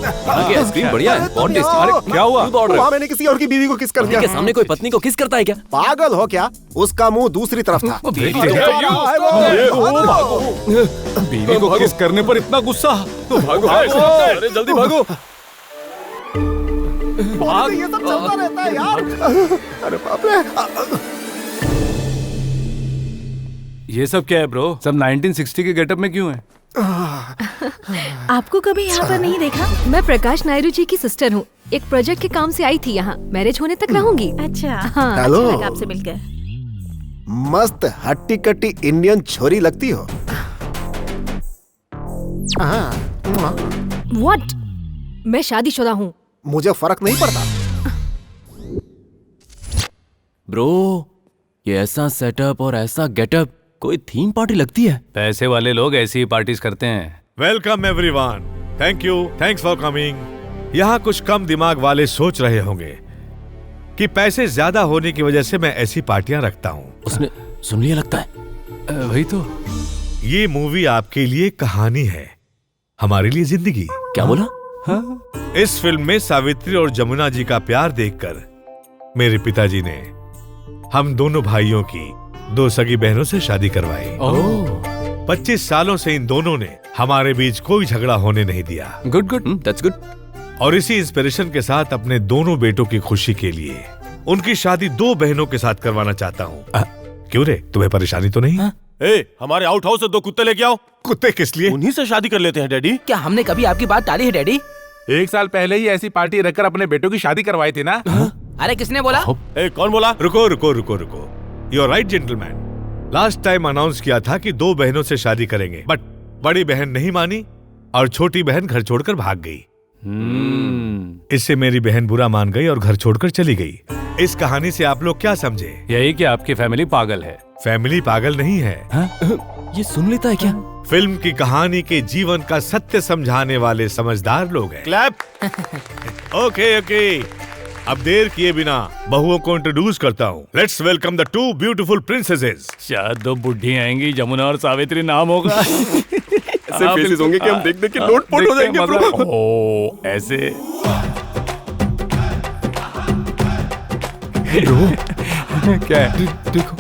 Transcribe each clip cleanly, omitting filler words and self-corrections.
यहाँ की आइसक्रीम बढ़िया है, बहुत टेस्टी। अरे क्या हुआ? वहाँ मैंने किसी और की बीवी को किस कर दिया। के सामने कोई पत्नी को किस करता है क्या? पागल हो क्या? उसका मुंह दूसरी तरफ था। बीवी को किस करने पर इतना गुस्सा? भागो, अरे जल्दी भागो। ये सब चलता रहता है यार। अरे बाप रे। ये सब क्या है ब्रो? सब 1960 के गेटअप में क्यों है? आपको कभी यहाँ पर नहीं देखा? मैं प्रकाश नायडू जी की सिस्टर हूँ। एक प्रोजेक्ट के काम से आई थी यहाँ। मैरिज होने तक रहूंगी। अच्छा हाँ। हेलो। अच्छा लगा आपसे मिलकर। मस्त हट्टी कट्टी इंडियन छोरी लगती हो। व्हाट? मैं शादीशुदा हूँ। मुझे फर्क नहीं पड़ता। ब्रो, ये ऐसा सेटअप और ऐसा गेटअप कोई थीम पार्टी लगती है। पैसे वाले लोग ऐसी ही पार्टीज करते हैं। Welcome everyone. Thank you, thanks for coming. यहाँ कुछ कम दिमाग वाले सोच रहे होंगे कि पैसे ज्यादा होने की वजह से मैं ऐसी पार्टियां रखता हूँ। उसने सुन लिया लगता है। वही तो। ये मूवी आपके लिए कहानी है, हमारे लिए जिंदगी। क्या बोला? हाँ? इस फिल्म में सावित्री और जमुना जी का प्यार देखकर मेरे पिताजी ने हम दोनों भाइयों की 2 सगी बहनों से शादी करवाई। 25 सालों से इन दोनों ने हमारे बीच कोई झगड़ा होने नहीं दिया। Good good, that's good. और इसी इंस्पिरेशन के साथ अपने दोनों बेटों की खुशी के लिए उनकी शादी 2 बहनों के साथ करवाना चाहता हूँ। क्यों रे, तुम्हें परेशानी तो नहीं? हमारे आउट हाउस से 2 कुत्ते लेके आओ। कुत्ते किस लिए? उन्हीं से शादी कर लेते हैं डैडी। क्या हमने कभी आपकी बात टाली है डैडी? 1 साल पहले ही ऐसी पार्टी रखकर अपने बेटों की शादी करवाई थी ना। अरे किसने बोला? कौन बोला? रुको रुको रुको रुको। You are right gentleman. Last time announce किया था कि 2 बहनों से शादी करेंगे, बट बड़ी बहन नहीं मानी और छोटी बहन घर छोड़कर भाग गई। इससे मेरी बहन बुरा मान गई और घर छोड़कर चली गई। इस कहानी से आप लोग क्या समझे? यही कि आपकी फैमिली पागल है। फैमिली पागल नहीं है। ये सुन लेता है क्या? फिल्म की कहानी के जीवन का सत्य समझाने वाले समझदार लोग हैं। क्लैप। ओके ओके, अब देर किए बिना बहुओं को इंट्रोड्यूस करता हूँ। Let's welcome the 2 beautiful princesses. शायद 2 बुढ़ी आएंगी, जमुना और सावित्री नाम होगा। ऐसे फेसेस होंगे कि हम देख देख के लोटपोट हो जाएंगे ब्रो। ओ ऐसे ब्रो क्या है? देखो।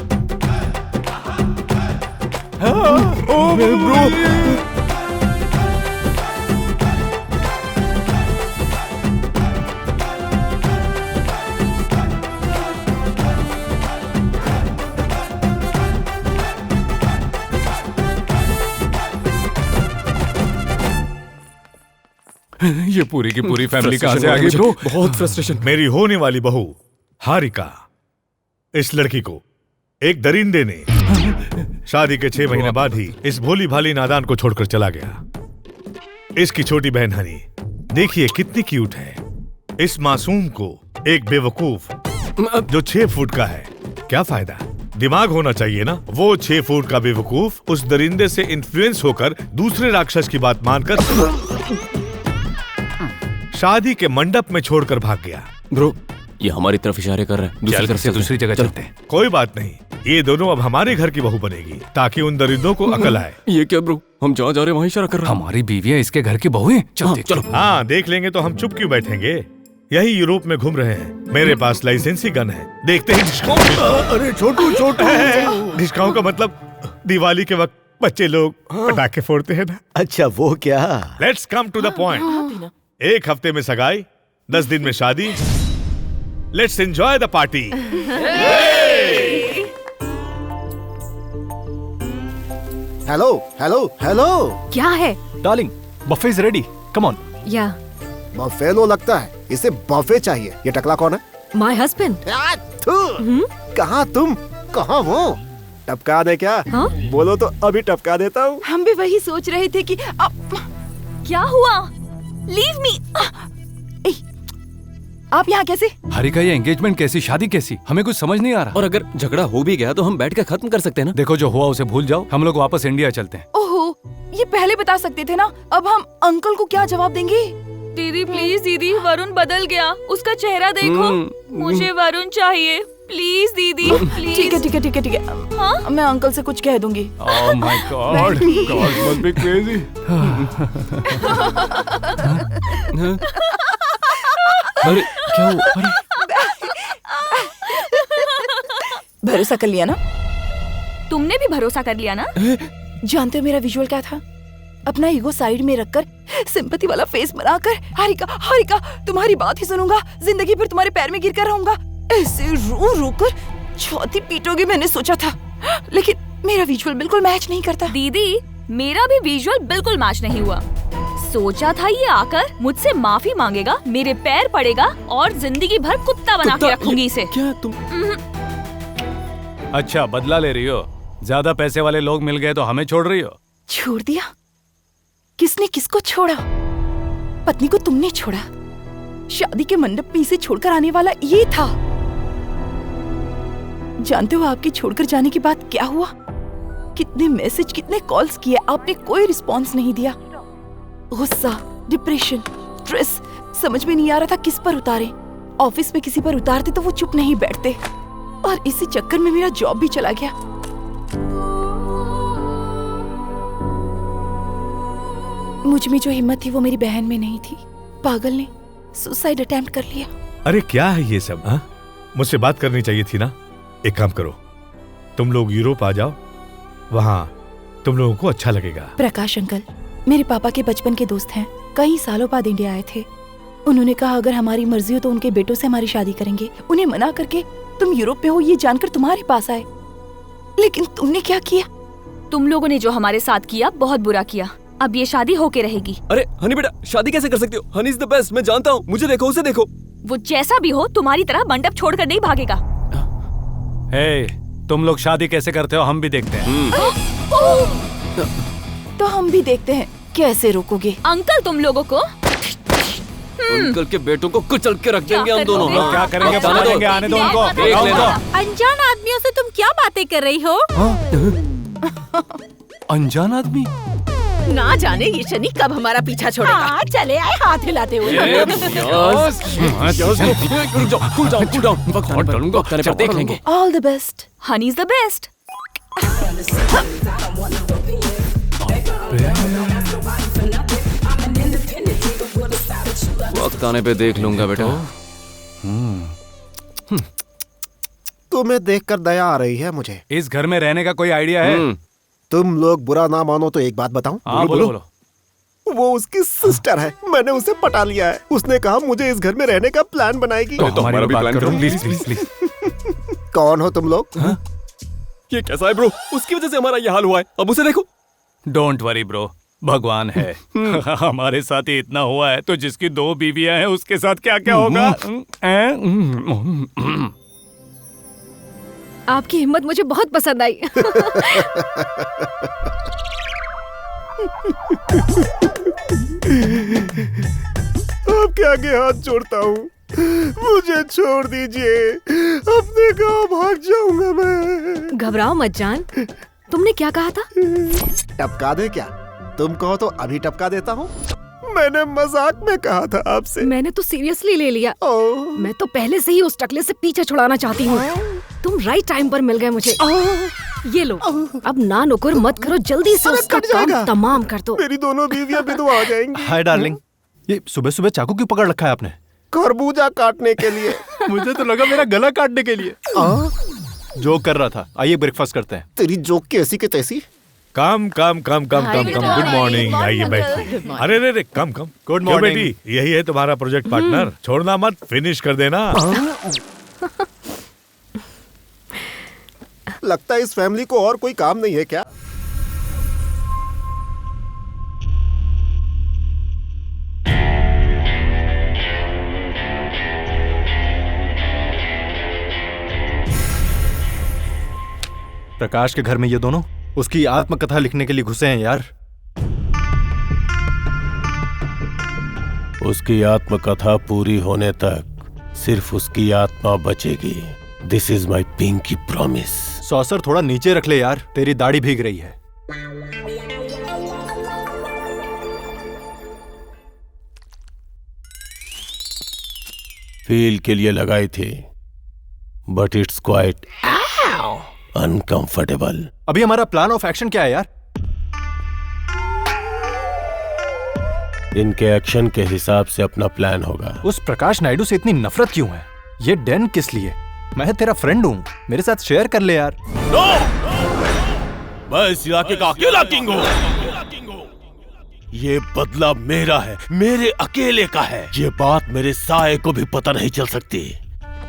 ब्रो ये पूरी की पूरी फैमिली कहां से आ गई ब्रो? बहुत फ्रस्ट्रेशन। मेरी होने वाली बहू हारिका, इस लड़की को एक दरिंदे ने शादी के 6 महीने बाद ही इस भोली भाली नादान को छोड़कर चला गया। इसकी छोटी बहन हनी देखिए कितनी क्यूट है। इस मासूम को एक बेवकूफ जो 6 फुट का है, क्या फायदा? दिमाग होना चाहिए ना। वो 6 फुट का बेवकूफ उस दरिंदे से इन्फ्लुएंस होकर दूसरे राक्षस की बात मानकर शादी के मंडप में छोड़कर भाग गया। ब्रो, ये हमारी तरफ इशारे कर रहा है। दूसरी तरफ से दूसरी जगह चलते हैं। कोई बात नहीं, ये दोनों अब हमारे घर की बहू बनेगी ताकि उन दरिंदों को अकल आए। ये क्या ब्रो, हम जहाँ जा रहे हैं वहीं इशारा कर रहे हैं। हमारी बीवियां इसके घर की बहू हैं। चलो। हाँ, देख लेंगे तो हम चुप क्यों बैठेंगे? यही यूरोप में घूम रहे हैं। मेरे पास लाइसेंसी गन है, देखते ही अरे छोटू ढिशकाओ का मतलब दिवाली के वक्त बच्चे लोग पटाखे फोड़ते हैं ना। अच्छा वो क्या? Let's come to the point. 1 हफ्ते में सगाई, 10 दिन में शादी। Let's enjoy the party. Hello hello hello. क्या है? Darling, buffet is ready, come on. या बफेलो लगता है, इसे बफे चाहिए। ये टकला कौन है? My husband. कहाँ तुम, कहाँ वो? टपका दे क्या? हाँ? बोलो तो अभी टपका देता हूँ। हम भी वही सोच रहे थे कि क्या हुआ? Leave me. आप यहाँ कैसे? हारिका, ये एंगेजमेंट कैसी, शादी कैसी, हमें कुछ समझ नहीं आ रहा। और अगर झगड़ा हो भी गया तो हम बैठ कर खत्म कर सकते हैं ना। देखो, जो हुआ उसे भूल जाओ, हम लोग वापस इंडिया चलते हैं। ओहो, ये पहले बता सकते थे ना। अब हम अंकल को क्या जवाब देंगे? दीदी प्लीज, दीदी वरुण बदल गया, उसका चेहरा देखो। मुझे वरुण चाहिए। प्लीज दीदी प्लीज। ठीक है ठीक है ठीक है ठीक है। हाँ? मैं अंकल से कुछ कह दूंगी। Oh my God, God must be crazy. अरे क्या हुआ? अरे भरोसा कर लिया ना? तुमने भी भरोसा कर लिया ना? जानते हो मेरा विजुअल क्या था? अपना ईगो साइड में रखकर सिंपैथी वाला फेस बनाकर हारिका हारिका तुम्हारी बात ही सुनूंगा, जिंदगी भर तुम्हारे पैर में गिरकर रहूंगा, ऐसे रो रो कर छाती पीटोगे मैंने सोचा था, लेकिन मेरा विजुअल बिल्कुल मैच नहीं करता। दीदी मेरा भी विजुअल बिल्कुल मैच नहीं हुआ। सोचा था ये आकर मुझसे माफी मांगेगा, मेरे पैर पड़ेगा और जिंदगी भर कुत्ता बना के रखूंगी इसे। क्या तुम? अच्छा बदला ले रही हो? ज्यादा पैसे वाले लोग मिल गए तो हमें छोड़ रही हो? छोड़ दिया? किसने किसको छोड़ा? पत्नी को तुमने छोड़ा। शादी के मंडप में इसे छोड़कर आने वाला ये था। जानते हो आपके छोड़कर जाने के बाद क्या हुआ? कितने मैसेज कितने कॉल्स किए, आपने कोई रिस्पॉन्स नहीं दिया। गुस्सा, डिप्रेशन, स्ट्रेस, समझ में नहीं आ रहा था किस पर उतारे। ऑफिस में किसी पर उतारते तो वो चुप नहीं बैठते, और इसी चक्कर में मेरा जॉब भी चला गया। मुझ में जो हिम्मत थी वो मेरी बहन में नहीं थी। पागल ने सुसाइड अटेम्प्ट कर लिया। अरे क्या है ये सब? हाँ, मुझसे बात करनी चाहिए थी ना। एक काम करो, तुम लोग यूरोप आ जाओ, वहाँ तुम लोगों को अच्छा लगेगा। प्रकाश अंकल मेरे पापा के बचपन के दोस्त हैं, कई सालों बाद इंडिया आए थे। उन्होंने कहा अगर हमारी मर्जी हो तो उनके बेटों से हमारी शादी करेंगे। उन्हें मना करके तुम यूरोप में हो ये जानकर तुम्हारे पास आए, लेकिन तुमने क्या किया? तुम लोगों ने जो हमारे साथ किया बहुत बुरा किया। अब ये शादी होके रहेगी। अरे हनी बेटा, शादी कैसे कर सकते हो? हनी इज द बेस्ट, मैं जानता हूँ। मुझे देखो, उसे देखो। वो जैसा भी हो तुम्हारी तरह मंडप छोड़कर नहीं भागेगा। हे, तुम लोग शादी कैसे करते हो हम भी देखते हैं। तो हम भी देखते हैं कैसे रोकोगे। अंकल तुम लोगों को अंकल के बेटों को कुचल के रख देंगे हम दोनों। लोग क्या करेंगे अब बता जाने देंगे, आने दो उनको। देख आओ, लेना। आओ। अनजान आदमियों से तुम क्या बातें कर रही हो? अनजान आदमी? ना जाने ये शनि कब हमारा पीछा छोड़ेगा। हाँ, चले आए हाथ हिलाते हुए। देख लेंगे। All the best. Honey is the best. वक्त आने पे देख लूंगा बेटा। तुम्हें देखकर दया आ रही है मुझे। इस घर में रहने का कोई आइडिया है? तुम लोग बुरा ना मानो तो एक बात बताऊं। हाँ बोलो बोलो। वो उसकी सिस्टर है, मैंने उसे पटा लिया है। उसने कहा मुझे इस घर में रहने का प्लान बनाएगी। तो हमारा भी प्लान करो प्लीज प्लीज प्लीज। कौन हो तुम लोग? ये कैसा है ब्रो? उसकी वजह से हमारा ये हाल हुआ है। अब उसे देखो। डोंट वरी ब्रो, भगवान है। हमारे साथ ही इतना हुआ है तो जिसकी 2 बीवियां हैं उसके साथ क्या क्या होगा। आपकी हिम्मत मुझे बहुत पसंद आई। आपके आगे हाथ जोड़ता हूँ, मुझे छोड़ दीजिए। अपने गांव भाग जाऊंगा मैं। घबराओ मत जान। तुमने क्या कहा था? टपका दे क्या? तुम कहो तो अभी टपका देता हूँ। मैंने मजाक में कहा था आपसे। मैंने तो सीरियसली ले लिया। ओह, मैं तो पहले से ही उस टकले से पीछे छुड़ाना चाहती हूँ। तुम राइट टाइम पर मिल गए मुझे। ये लो, अब ना नुकुर मत करो, जल्दी से अरे उसका कट जाएगा। काम तमाम कर दो। मेरी दोनों बीवियां विधवा हो जाएंगी। हाय डार्लिंग, ये सुबह सुबह चाकू क्यों पकड़ रखा है आपने? खरबूजा काटने के लिए। मुझे तो लगा मेरा गला काटने के लिए। जोक कर रहा था। आइए ब्रेकफास्ट करते हैं। तेरी जोक कैसी के तैसी। Come come come come come come. Good morning. आइए बैठिए। अरे रे रे, कम कम। गुड क्यों मॉर्निंग। बेटी, यही है तुम्हारा प्रोजेक्ट पार्टनर? छोड़ना मत, फिनिश कर देना। लगता है इस फैमिली को और कोई काम नहीं है क्या? प्रकाश के घर में ये दोनों उसकी आत्मकथा लिखने के लिए घुसे हैं यार। उसकी आत्मकथा पूरी होने तक सिर्फ उसकी आत्मा बचेगी। This is my pinky promise. Saucer थोड़ा नीचे रख ले यार, तेरी दाढ़ी भीग रही है। फील के लिए लगाई थी, but it's quite uncomfortable. अभी हमारा प्लान ऑफ एक्शन क्या है यार? इनके एक्शन के हिसाब से अपना प्लान होगा। उस प्रकाश नायडू से इतनी नफरत क्यों है? ये डेन किस लिए? मैं तेरा फ्रेंड हूँ, मेरे साथ शेयर कर ले यार। मैं इस इलाके का अकेला किंग हूँ। ये बदला मेरा है, मेरे अकेले का है। ये बात मेरे साए को भी पता नहीं चल सकती।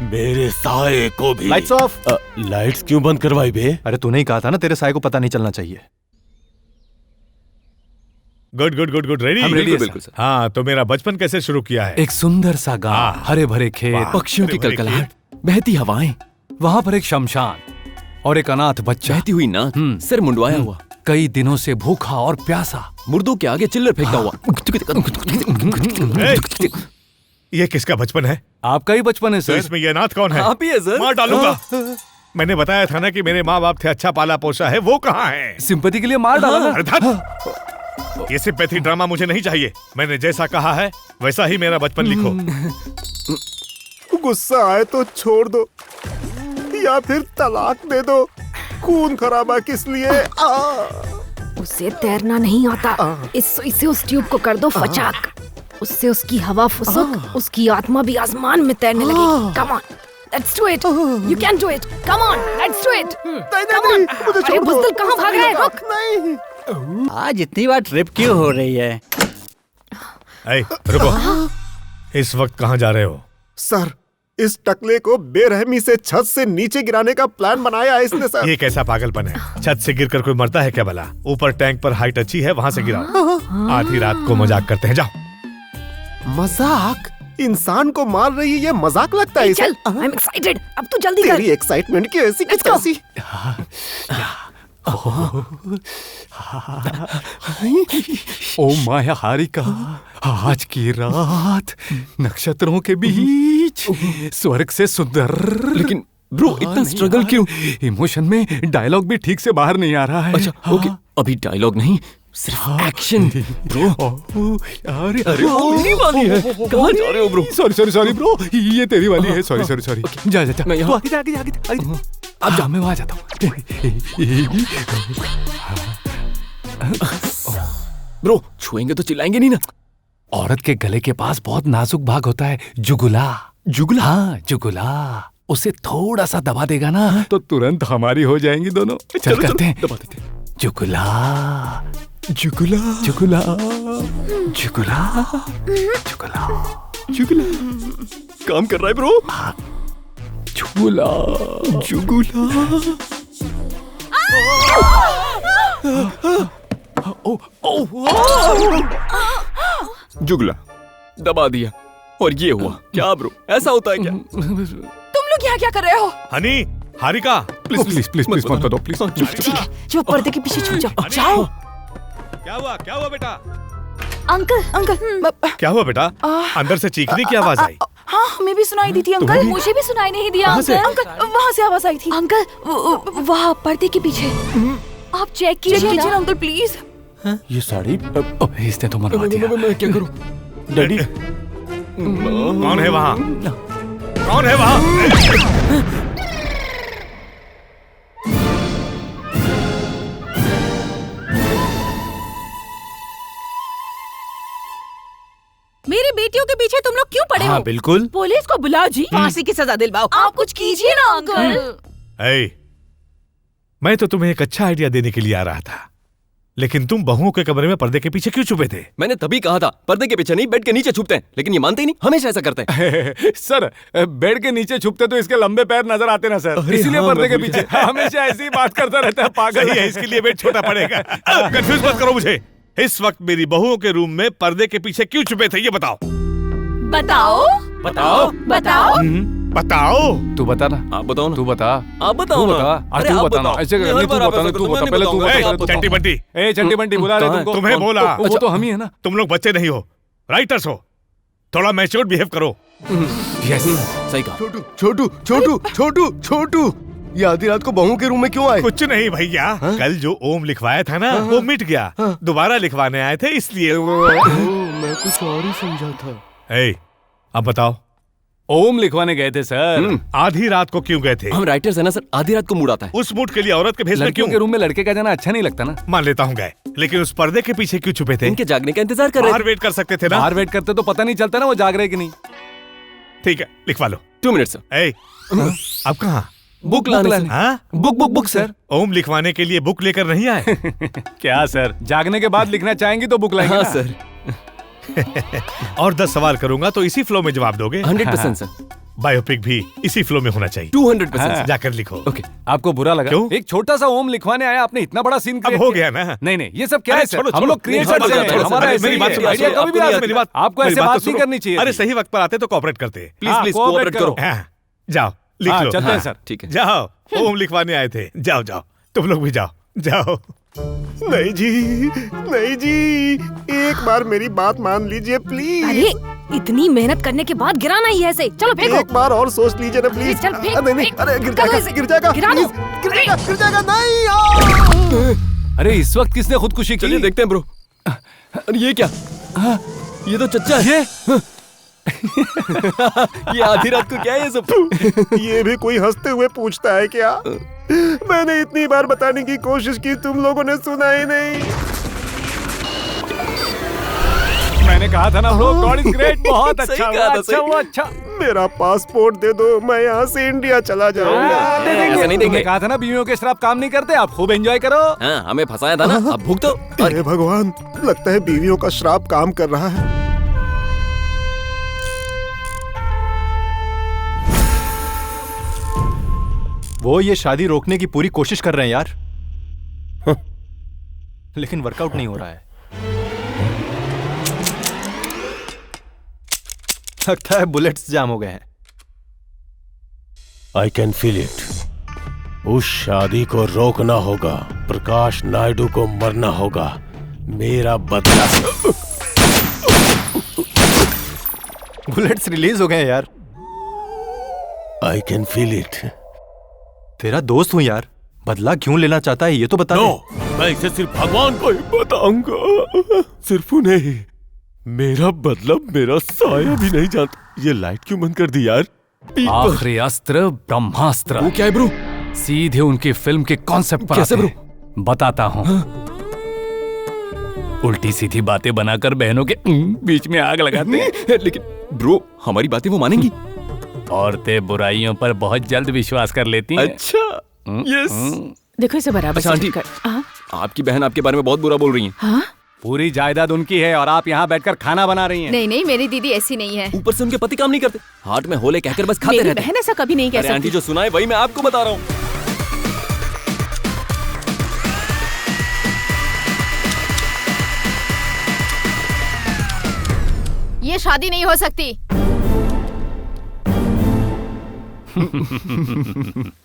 मेरे साए को भी। Lights off. लाइट्स क्यों बंद करवाई बे? अरे तूने ही कहा था ना तेरे साए को पता नहीं चलना चाहिए। Good good good good. Ready? हम रेडी हैं, बिल्कुल सर। हाँ, तो मेरा बचपन कैसे शुरू किया है? एक सुंदर सा गांव, हरे भरे खेत, पक्षियों की कलकलाहट, बहती हवाएं, वहाँ पर एक शमशान और एक अनाथ बच्चा, बहती हुई नाक, सिर मुंडवाया हुआ, कई दिनों से भूखा और प्यासा, मुर्दों के आगे चिल्लर फेंकता हुआ। ये किसका बचपन है? आपका ही बचपन है तो सर। इसमें ये अनाथ कौन है? आप ही है सर। मार डालूंगा। मैंने बताया था ना कि मेरे माँ बाप थे, अच्छा पाला पोसा है। वो कहाँ है? सिंपैथी के लिए मार डाला ना। अर्थात ये सिंपैथी ड्रामा मुझे नहीं चाहिए। मैंने जैसा कहा है वैसा ही मेरा बचपन लिखो। गुस्सा आए तो छोड़ दो या फिर तलाक दे दो। खून खराबा किस लिए? उसे तैरना नहीं आता। इस सुई से उस ट्यूब को कर दो फचाक। उससे उसकी हवा फुसुक, उसकी आत्मा भी आसमान में तैरने लगेगी। Come on, let's do it. You can do it. Come on, let's do it. Come on. अरे बुज़दिल कहाँ भाग रहा है? रुक। नहीं। आज इतनी बार ट्रिप क्यों हो रही है? ऐ, रुको। इस वक्त कहाँ जा रहे हो? सर, इस टकले को बेरहमी से छत से नीचे गिराने का प्लान बनाया है इसने सर। ये कैसा पागलपन है? छत से गिरकर कोई मरता है क्या भला? ऊपर टैंक पर हाइट अच्छी है, वहाँ से गिराओ। आधी रात को मजाक करते हैं, जाओ। मजाक? इंसान को मार रही है, ये मजाक लगता है इसे? चल, I'm excited. अब तू जल्दी कर। तेरी एक्साइटमेंट की ऐसी Let's go. कैसी? ओ माया हारिका, आज की रात नक्षत्रों के बीच स्वर्ग से सुंदर। लेकिन ब्रो इतना स्ट्रगल क्यों? इमोशन में डायलॉग भी ठीक से बाहर नहीं आ रहा है। अच्छा ओके, अभी डायलॉग नहीं, सिर्फ एक्शन। ब्रो अरे अरे वो मेरी वाली है। कहाँ जा रहे हो ब्रो? सॉरी ब्रो, ये तेरी वाली है। सॉरी जा मैं यहाँ- आगे। अब जा, मैं वहां जाता हूँ। ब्रो छुएंगे तो चिल्लाएंगे नहीं ना? औरत के गले के पास बहुत नाजुक भाग होता है, जुगुला। जुगला? हाँ, जुगुला। उसे थोड़ा सा दबा देगा ना तो तुरंत हमारी हो जाएंगी दोनों। चल करते हैं। दबा देते हैं। जुगुला जुगला जुगुला जुगुला जुगुला जुगला काम कर रहा है ब्रो। जुगुला जुगुला। जुगला दबा दिया और ये हुआ क्या ब्रो? ऐसा होता है क्या? तुम लोग यहाँ क्या कर रहे हो? हनी, हारिका, प्लीज मत दो प्लीज। ठीक है, जो पर्दे के पीछे छुप जाओ। जाओ। क्या हुआ बेटा? अंकल क्या हुआ बेटा? अंदर से चीखने की आवाज आई। हाँ, हमें भी सुनाई दी थी अंकल। मुझे भी सुनाई नहीं दिया अंकल, वहाँ से आवाज आई थी। अंकल वहाँ पर्दे के पीछे। आप चेक कीजिए ना अंकल प्लीज। ये साड़ी इसने तो मरवा दिया। मैं क्या करूं? डैडी कौन है वहाँ? कौन है वहाँ? मेरी बेटियों के पीछे तुम लोग क्यों पड़े हो? बिल्कुल। पुलिस को बुलाओ जी, फांसी की सजा दिलवाओ। आप कुछ कीजिए ना अंकल। ऐ, मैं तो तुम्हें एक अच्छा आइडिया देने के लिए आ रहा था, लेकिन तुम बहुओं के कमरे में पर्दे के पीछे क्यों छुपे थे? मैंने तभी कहा था पर्दे के पीछे नहीं, बेड के नीचे छुपते हैं, लेकिन ये मानते ही नहीं, हमेशा ऐसा करते हैं। सर, बेड के नीचे छुपते तो इसके लंबे पैर नजर आते ना सर, इसीलिए हाँ, पर्दे के मैं पीछे हमेशा ऐसे ही बात करता रहता है। पागल सही है, इसके लिए बेड छोटा पड़ेगा। कंफ्यूज मत करो मुझे। इस वक्त मेरी बहुओं के रूम में पर्दे के पीछे क्यों छुपे थे, ये बताओ। बताओ। तू बता ना। आप बताओ ना। तू बता। आप बताओ तू ना। बता। अरे तू आप बता ना। बताओ। ऐसे मैं हर तू बार बता ना। आपको तू मैं बता नहीं पहले। तू बताऊंगा। बता। चंटी बंटी, ए चंटी बंटी बुला रहे तुमको। तुम्हें बोला। वो तो हम ही है ना। तुम लोग बच्चे नहीं हो, राइटर्स हो, थोड़ा मैच्योर्ड बिहेव करो। यस, सही कहा। छोटू, ये आधी रात को बहू के रूम में क्यों आए? कुछ नहीं भैया, कल जो ओम लिखवाया था ना वो मिट गया, दोबारा लिखवाने आए थे इसलिए। मैं कुछ और ही समझा था। अब बताओ ओम लिखवाने गए थे सर। आधी रात को क्यों गए थे? हम राइटर्स है ना सर, आधी रात को मूड आता है। उस मूड के लिए औरत के भेष में लड़कियों क्यों? के रूम में लड़के का जाना अच्छा नहीं लगता ना। मान लेता हूँ गए, लेकिन उस पर्दे के पीछे क्यों छुपे थे? इनके जागने का इंतजार कर रहे बाहर थे। वेट कर सकते थे ना। बाहर वेट करते तो पता नहीं चलता ना वो जाग रहे कि नहीं। ठीक है, लिखवा लो। 2 मिनट सर। ए, अब कहाँ? बुक लाने। हाँ? Book sir. ओम लिखवाने के लिए बुक लेकर नहीं आए? क्या सर, जागने के बाद लिखना चाहेंगी तो बुक लाएंगे हाँ ना? सर। और 10 सवाल करूंगा तो इसी फ्लो में जवाब दोगे? 100% सर। बायोपिक भी इसी फ्लो में होना चाहिए। 200% सर। जाकर लिखो। ओके। आपको बुरा लगा? क्यों? एक छोटा सा ओम लिखवाने आया, आपने इतना बड़ा सीन अब हो गया ना। नहीं, ये सब क्या है सर? छोड़ो, हम लोग क्रिएटर्स हैं, हमारा ऐसे मेरी ही बात है। सुनो, आइडिया कभी भी आ सकता मेरी है। बात, आपको मेरी ऐसे बात बात तो नहीं सुनो। करनी चाहिए। अरे सही वक्त पर आते तो कोऑपरेट करते। प्लीज कोऑपरेट करो। जाओ लिख लो। चलते हैं सर। ठीक है। जाओ, ओम लिखवाने आए थे। जाओ तुम लोग भी जाओ। नहीं जी, नहीं जी, एक बार मेरी बात मान लीजिए प्लीज। अरे इतनी मेहनत करने के बाद गिराना ही है ऐसे। चलो फेंको। एक बार और सोच लीजिए ना प्लीज। चल फेंक। नहीं, अरे गिर करो जाएगा, इसे। गिर जाएगा, गिरा दो। गिर जाएगा नहीं। अरे इस वक्त किसने खुदकुशी की? चलिए देखते हैं ब्रो। अरे ये क्या? ये तो चच्चा है। ये आधी रात को क्या है ये सब? ये भी कोई हंसते हुए पूछता है क्या? मैंने इतनी बार बताने की कोशिश की, तुम लोगों ने सुना ही नहीं। मैंने कहा था ना ब्रो, गॉड इज ग्रेट। बहुत सही अच्छा कहा हुआ, था, अच्छा सही। हुआ, अच्छा। मेरा पासपोर्ट दे दो, मैं यहाँ से इंडिया चला जाऊंगा। दे देंगे। ऐसा नहीं देंगे। तुमने कहा था ना बीवियों के श्राप काम नहीं करते, आप खूब एंजॉय करो। हाँ, हमें फंसाया था ना, अब भुगतो। हे भगवान, लगता है बीवियों का श्राप काम कर रहा है। वो ये शादी रोकने की पूरी कोशिश कर रहे हैं यार, लेकिन वर्कआउट नहीं हो रहा है। लगता है बुलेट्स जाम हो गए हैं। I can feel it. उस शादी को रोकना होगा, प्रकाश नायडू को मरना होगा, मेरा बदला। बुलेट्स रिलीज हो गए हैं यार। I can feel it. तेरा दोस्त हूं यार, बदला क्यों लेना चाहता है ये तो बता नो, मैं इसे सिर्फ भगवान को ही बताऊंगा, सिर्फ उन्हें ही। मेरा मतलब मेरा साया भी नहीं जानता। ये लाइट क्यों बंद कर दी यार? आखिरी अस्त्र ब्रह्मास्त्र। वो क्या है ब्रो? सीधे उनकी फिल्म के कॉन्सेप्ट पर कैसे आते ब्रो? हैं। बताता हूँ। उल्टी सीधी बातें बनाकर बहनों के बीच में आग लगाते हैं। लेकिन ब्रो, हमारी बातें वो मानेंगी? औरतें बुराइयों पर बहुत जल्द विश्वास कर लेती हैं। अच्छा, यस। देखो इसे बराबर अच्छा से आंटी, कर। हाँ? आपकी बहन आपके बारे में बहुत बुरा बोल रही है। हाँ? पूरी जायदाद उनकी है और आप यहाँ बैठकर खाना बना रही हैं। नहीं, मेरी दीदी ऐसी नहीं है। ऊपर से उनके पति काम नहीं करते, हार्ट में होले कहकर बस खाते मेरी रहते हैं। बहन ऐसा कभी नहीं कह अरे आंटी, सकती। जो सुना है वही मैं आपको बता रहा हूँ। ये शादी नहीं हो सकती।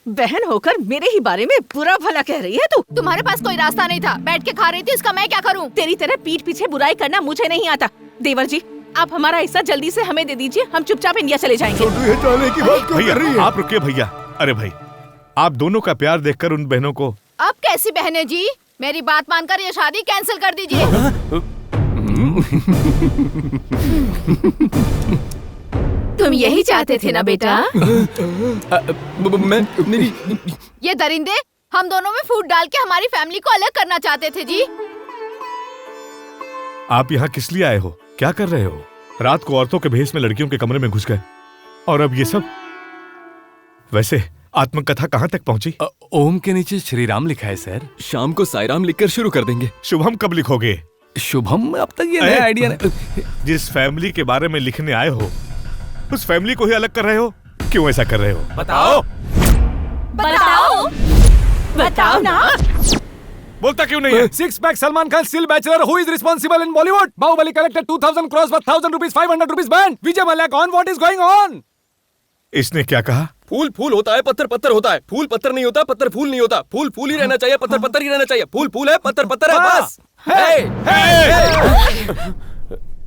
बहन होकर मेरे ही बारे में बुरा भला कह रही है तू। तुम्हारे पास कोई रास्ता नहीं था, बैठ के खा रही थी, उसका मैं क्या करूं? तेरी तरह पीठ पीछे बुराई करना मुझे नहीं आता। देवर जी, आप हमारा हिस्सा जल्दी से हमें दे दीजिए, हम चुपचाप इंडिया चले जाएंगे। जाने की बात क्यों कर रही है? भैया आप रुकिए भैया। अरे भाई, आप दोनों का प्यार देखकर उन बहनों को। अब कैसी बहनें जी? मेरी बात मानकर ये शादी कैंसिल कर दीजिए। तुम यही चाहते थे ना बेटा? मैं मेरी ये दरिंदे हम दोनों में फूट डाल के हमारी फैमिली को अलग करना चाहते थे जी। आप यहाँ किस लिए आए हो? क्या कर रहे हो? रात को औरतों के भेष में लड़कियों के कमरे में घुस गए, और अब ये सब। वैसे आत्मकथा कहाँ तक पहुँची? ओम के नीचे श्री राम लिखा है सर। शाम को साईराम लिखकर शुरू कर देंगे। शुभम कब लिखोगे? शुभम अब तक ये नया आइडिया नहीं। जिस फैमिली के बारे में लिखने आए हो, उस फैमिली को ही अलग कर रहे हो। क्यों ऐसा कर रहे हो? बताओ। बताओ बताओ ना। बोलता क्यों नहीं है? Six pack Salman Khan still bachelor, who is responsible in Bollywood? Baahubali collected 2000 crores worth 1000 rupees, 500 rupees ban. Vijay Mallya कौन? What is going on? इसने क्या कहा? फूल फूल होता है, पत्थर पत्थर होता है। फूल पत्थर नहीं होता, पत्थर फूल नहीं होता। फूल फूल ही रहना चाहिए, पत्थर पत्थर ही रहना चाहिए। फूल फूल है, पत्थर पत्थर है, बस।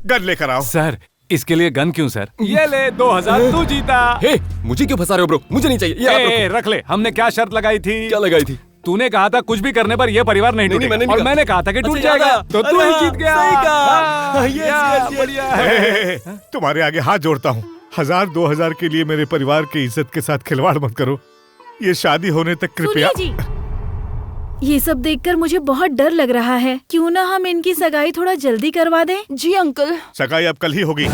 गन लेकर आओ। सर, इसके लिए गन क्यों सर? ये ले 2000, तू जीता। हे, मुझे क्यों फंसा रहे हो ब्रो? मुझे नहीं चाहिए। ये आप रखो। रख ले। हमने क्या शर्त लगाई थी? क्या लगाई थी? तूने कहा था कुछ भी करने पर ये परिवार नहीं टूटेगा, और मैंने कहा था कि टूट अच्छा, जाएगा, याद तो तू ही जीत गया। सही कहा। हाँ, Yes, yes, yes. बढ़िया है। तुम्हारे आगे हाथ जोड़ता हूँ, 1000-2000 के लिए मेरे परिवार की इज्जत के साथ खिलवाड़ मत करो। ये शादी होने तक कृपया। जी, ये सब देखकर मुझे बहुत डर लग रहा है। क्यों ना हम इनकी सगाई थोड़ा जल्दी करवा दें? जी अंकल। सगाई अब कल ही होगी।